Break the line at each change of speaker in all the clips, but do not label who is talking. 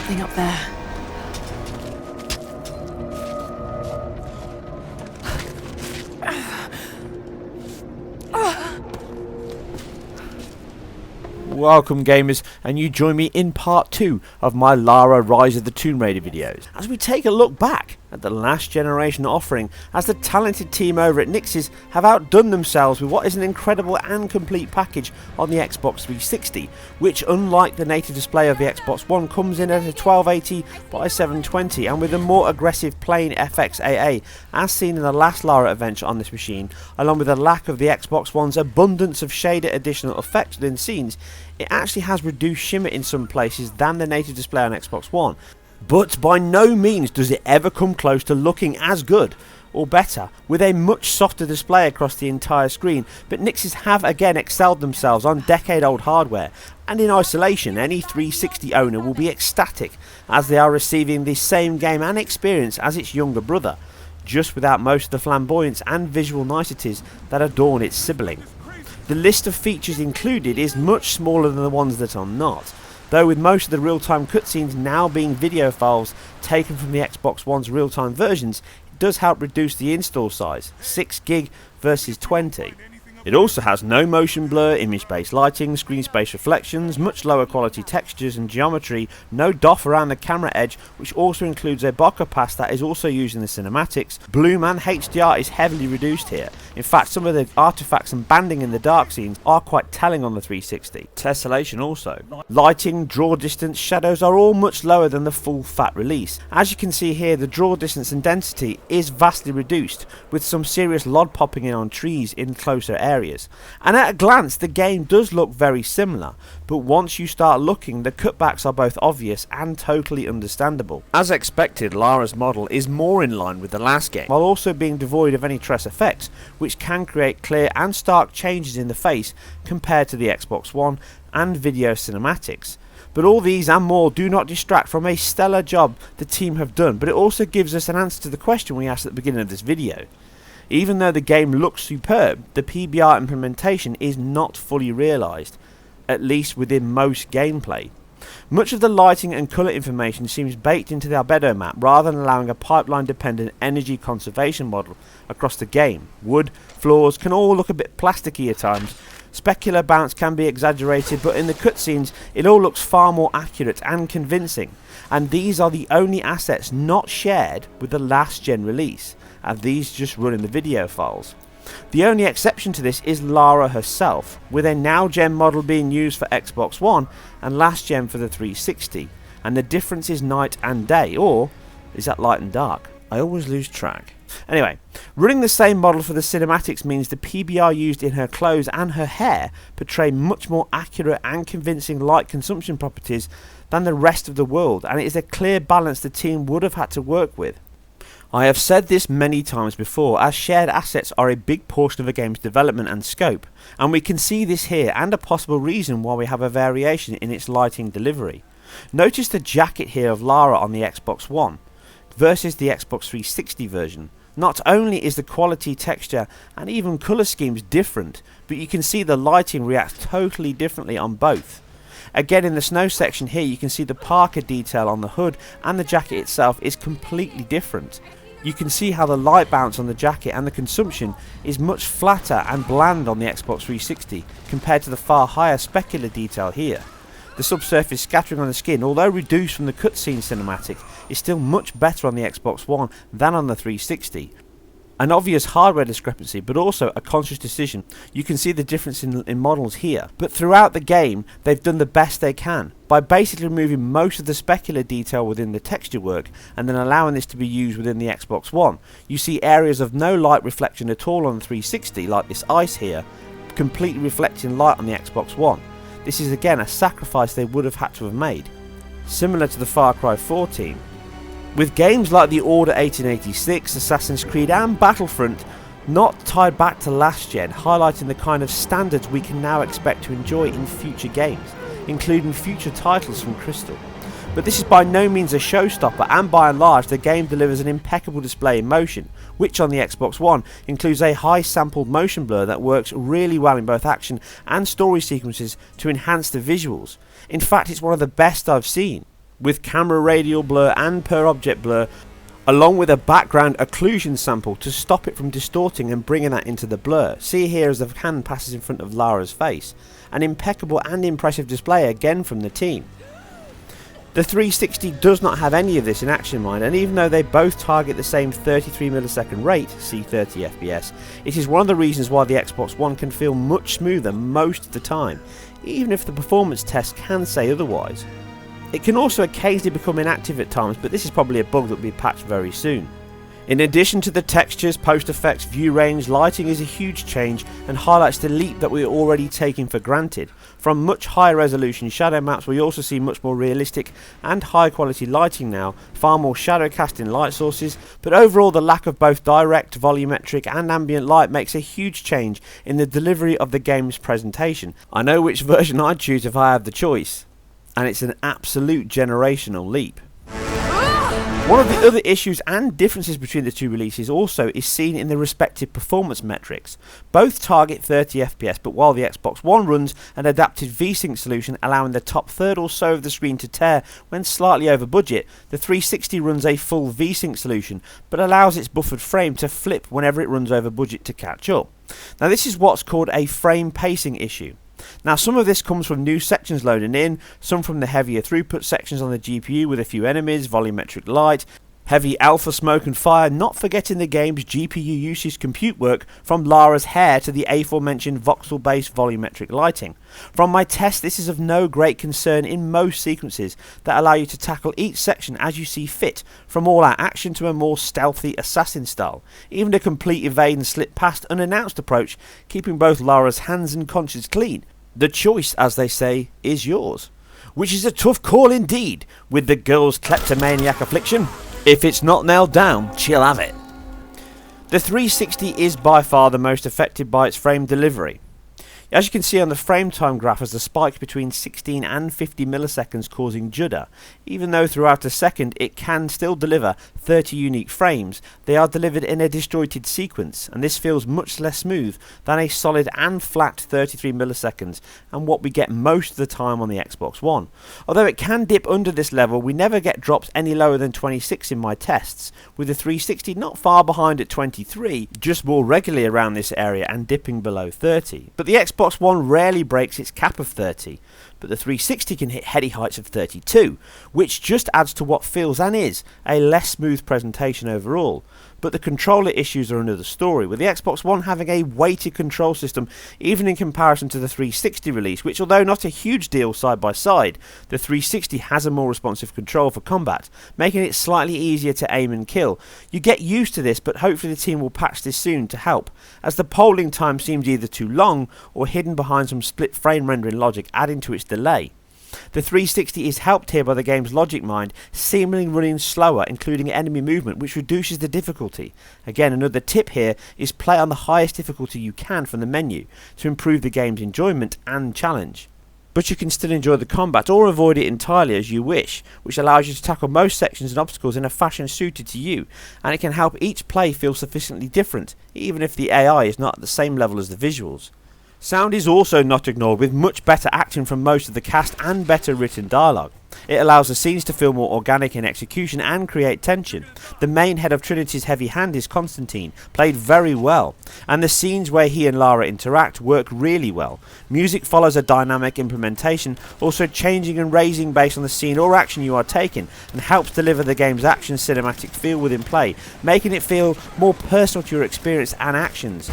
something up there.
Welcome gamers, and you join me in part 2 of my Lara Rise of the Tomb Raider videos, as we take a look back at the last generation offering, as the talented team over at Nixxes have outdone themselves with what is an incredible and complete package on the Xbox 360, which, unlike the native display of the Xbox One, comes in at a 1280 by 720 and with a more aggressive plain FXAA as seen in the last Lara adventure on this machine, along with the lack of the Xbox One's abundance of shaded additional effects within scenes. It actually has reduced shimmer in some places than the native display on Xbox One, but by no means does it ever come close to looking as good or better, with a much softer display across the entire screen. But Nixxes have again excelled themselves on decade-old hardware, and in isolation any 360 owner will be ecstatic as they are receiving the same game and experience as its younger brother, just without most of the flamboyance and visual niceties that adorn its sibling. The list of features included is much smaller than the ones that are not, though with most of the real-time cutscenes now being video files taken from the Xbox One's real-time versions, it does help reduce the install size, 6 gig versus 20. It also has no motion blur, image-based lighting, screen space reflections, much lower quality textures and geometry, no doff around the camera edge, which also includes a bokeh pass that is also used in the cinematics. Bloom and HDR is heavily reduced here. In fact, some of the artifacts and banding in the dark scenes are quite telling on the 360. Tessellation also. Lighting, draw distance, shadows are all much lower than the full fat release. As you can see here, the draw distance and density is vastly reduced, with some serious LOD popping in on trees in closer areas. And at a glance the game does look very similar, but once you start looking, the cutbacks are both obvious and totally understandable. As expected, Lara's model is more in line with the last game, while also being devoid of any stress effects, which can create clear and stark changes in the face compared to the Xbox One and video cinematics. But all these and more do not distract from a stellar job the team have done, but it also gives us an answer to the question we asked at the beginning of this video. Even though the game looks superb, the PBR implementation is not fully realised, at least within most gameplay. Much of the lighting and colour information seems baked into the albedo map rather than allowing a pipeline dependent energy conservation model across the game. Wood, floors can all look a bit plasticky at times. Specular bounce can be exaggerated, but in the cutscenes it all looks far more accurate and convincing, and these are the only assets not shared with the last gen release, and these just run in the video files. The only exception to this is Lara herself, with a now gen model being used for Xbox One and last gen for the 360, and the difference is night and day, or is that light and dark? I always lose track. Anyway, running the same model for the cinematics means the PBR used in her clothes and her hair portray much more accurate and convincing light consumption properties than the rest of the world, and it is a clear balance the team would have had to work with. I have said this many times before, as shared assets are a big portion of a game's development and scope, and we can see this here, and a possible reason why we have a variation in its lighting delivery. Notice the jacket here of Lara on the Xbox One versus the Xbox 360 version. Not only is the quality, texture and even colour schemes different, but you can see the lighting reacts totally differently on both. Again, in the snow section here you can see the parka detail on the hood, and the jacket itself is completely different. You can see how the light bounce on the jacket and the consumption is much flatter and bland on the Xbox 360 compared to the far higher specular detail here. The subsurface scattering on the skin, although reduced from the cutscene cinematic, is still much better on the Xbox One than on the 360. An obvious hardware discrepancy, but also a conscious decision. You can see the difference in models here, but throughout the game they've done the best they can by basically removing most of the specular detail within the texture work and then allowing this to be used within the Xbox One. You see areas of no light reflection at all on the 360, like this ice here, completely reflecting light on the Xbox One. This is again a sacrifice they would have had to have made, similar to the Far Cry 4 team. With games like the Order 1886, Assassin's Creed and Battlefront not tied back to last gen, highlighting the kind of standards we can now expect to enjoy in future games, including future titles from Crystal. But this is by no means a showstopper, and by and large the game delivers an impeccable display in motion, which on the Xbox One includes a high sampled motion blur that works really well in both action and story sequences to enhance the visuals. In fact, it's one of the best I've seen. with camera radial blur and per object blur, along with a background occlusion sample to stop it from distorting and bringing that into the blur. See here as the hand passes in front of Lara's face. An impeccable and impressive display again from the team. The 360 does not have any of this in action mind, and even though they both target the same 33 millisecond rate, see 30 FPS, it is one of the reasons why the Xbox One can feel much smoother most of the time, even if the performance tests can say otherwise. It can also occasionally become inactive at times, but this is probably a bug that will be patched very soon. In addition to the textures, post effects, view range, lighting is a huge change and highlights the leap that we are already taking for granted. From much higher resolution shadow maps, we also see much more realistic and high quality lighting now, far more shadow casting light sources, but overall the lack of both direct, volumetric and ambient light makes a huge change in the delivery of the game's presentation. I know which version I'd choose if I had the choice, and it's an absolute generational leap. One of the other issues and differences between the two releases also is seen in the respective performance metrics. Both target 30 FPS, but while the Xbox One runs an adapted VSync solution allowing the top third or so of the screen to tear when slightly over budget, the 360 runs a full VSync solution but allows its buffered frame to flip whenever it runs over budget to catch up. Now this is what's called a frame pacing issue. Now some of this comes from new sections loading in, some from the heavier throughput sections on the GPU with a few enemies, volumetric light, heavy alpha smoke and fire, not forgetting the game's GPU usage compute work from Lara's hair to the aforementioned voxel based volumetric lighting. From my test, this is of no great concern in most sequences that allow you to tackle each section as you see fit, from all out action to a more stealthy assassin style, even a complete evade and slip past unannounced approach, keeping both Lara's hands and conscience clean. The choice, as they say, is yours. Which is a tough call indeed, with the girl's kleptomaniac affliction. If it's not nailed down, she'll have it. The 360 is by far the most affected by its frame delivery. As you can see on the frame time graph, as the spike between 16 and 50 milliseconds causing judder, even though throughout a second it can still deliver 30 unique frames, they are delivered in a disjointed sequence, and this feels much less smooth than a solid and flat 33 milliseconds and what we get most of the time on the Xbox One. Although it can dip under this level, we never get drops any lower than 26 in my tests, with the 360 not far behind at 23, just more regularly around this area and dipping below 30. But the Xbox One rarely breaks its cap of 30, but the 360 can hit heady heights of 32, which just adds to what feels and is a less smooth presentation overall. But the controller issues are another story, with the Xbox One having a weighted control system even in comparison to the 360 release, which although not a huge deal side by side, the 360 has a more responsive control for combat, making it slightly easier to aim and kill. You get used to this, but hopefully the team will patch this soon to help, as the polling time seems either too long or hidden behind some split frame rendering logic adding to its delay. The 360 is helped here by the game's logic mind seemingly running slower, including enemy movement, which reduces the difficulty. Again, another tip here is play on the highest difficulty you can from the menu to improve the game's enjoyment and challenge. But you can still enjoy the combat or avoid it entirely as you wish, which allows you to tackle most sections and obstacles in a fashion suited to you, and it can help each play feel sufficiently different, even if the AI is not at the same level as the visuals. Sound is also not ignored, with much better acting from most of the cast and better written dialogue. It allows the scenes to feel more organic in execution and create tension. The main head of Trinity's heavy hand is Constantine, played very well, and the scenes where he and Lara interact work really well. Music follows a dynamic implementation, also changing and raising based on the scene or action you are taking, and helps deliver the game's action cinematic feel within play, making it feel more personal to your experience and actions.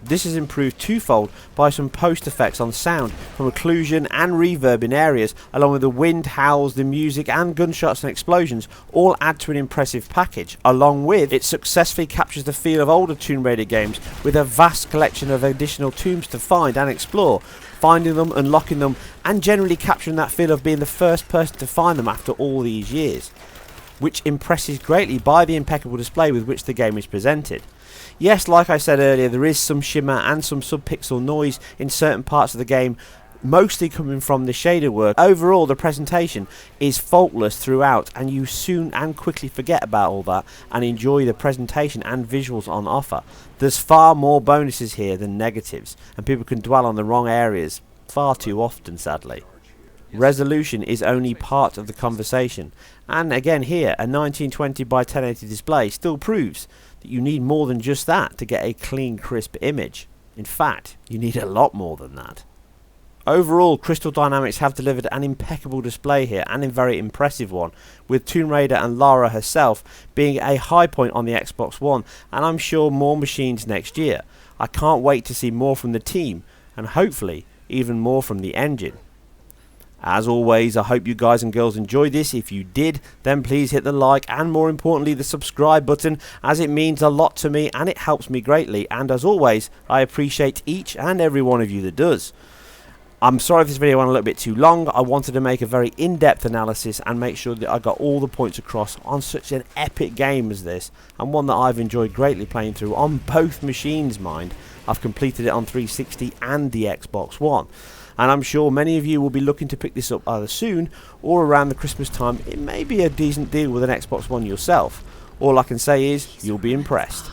This is improved twofold by some post effects on sound, from occlusion and reverb in areas, along with the wind howls, the music and gunshots and explosions all add to an impressive package. Along with it successfully captures the feel of older Tomb Raider games with a vast collection of additional tombs to find and explore, finding them, unlocking them and generally capturing that feel of being the first person to find them after all these years, which impresses greatly by the impeccable display with which the game is presented. Yes, like I said earlier, there is some shimmer and some subpixel noise in certain parts of the game, mostly coming from the shader work. Overall, the presentation is faultless throughout, and you soon and quickly forget about all that and enjoy the presentation and visuals on offer. There's far more bonuses here than negatives, and people can dwell on the wrong areas far too often, sadly. Resolution is only part of the conversation, and again here, a 1920 by 1080 display still proves that you need more than just that to get a clean, crisp image. In fact, you need a lot more than that. Overall, Crystal Dynamics have delivered an impeccable display here, and a very impressive one, with Tomb Raider and Lara herself being a high point on the Xbox One, and I'm sure more machines next year. I can't wait to see more from the team, and hopefully even more from the engine. As always, I hope you guys and girls enjoyed this. If you did, then please hit the like and more importantly the subscribe button, as it means a lot to me and it helps me greatly, and as always I appreciate each and every one of you that does. I'm sorry if this video went a little bit too long. I wanted to make a very in-depth analysis and make sure that I got all the points across on such an epic game as this, and one that I've enjoyed greatly playing through on both machines, mind. I've completed it on 360 and the Xbox One, and I'm sure many of you will be looking to pick this up either soon or around the Christmas time. It may be a decent deal with an Xbox One yourself. All I can say is you'll be impressed.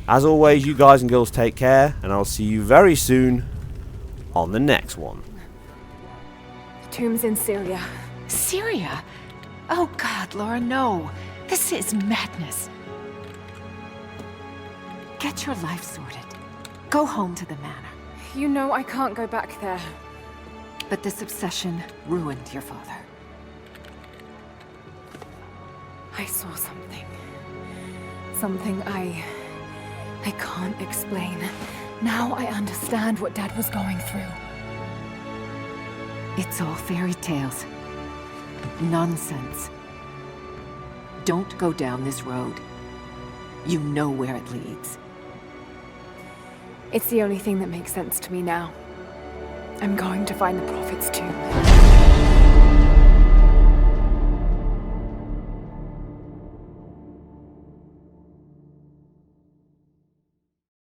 As always, you guys and girls take care, and I'll see you very soon on the next one.
Tomb's in Syria.
Syria? Oh God, Lara, no. This is madness. Get your life sorted. Go home to the manor.
You know I can't go back there.
But this obsession ruined your father.
I saw something. Something I can't explain. Now I understand what Dad was going through.
It's all fairy tales. Nonsense. Don't go down this road. You know where it leads.
It's the only thing that makes sense to me now. I'm going to find the Prophet's tomb.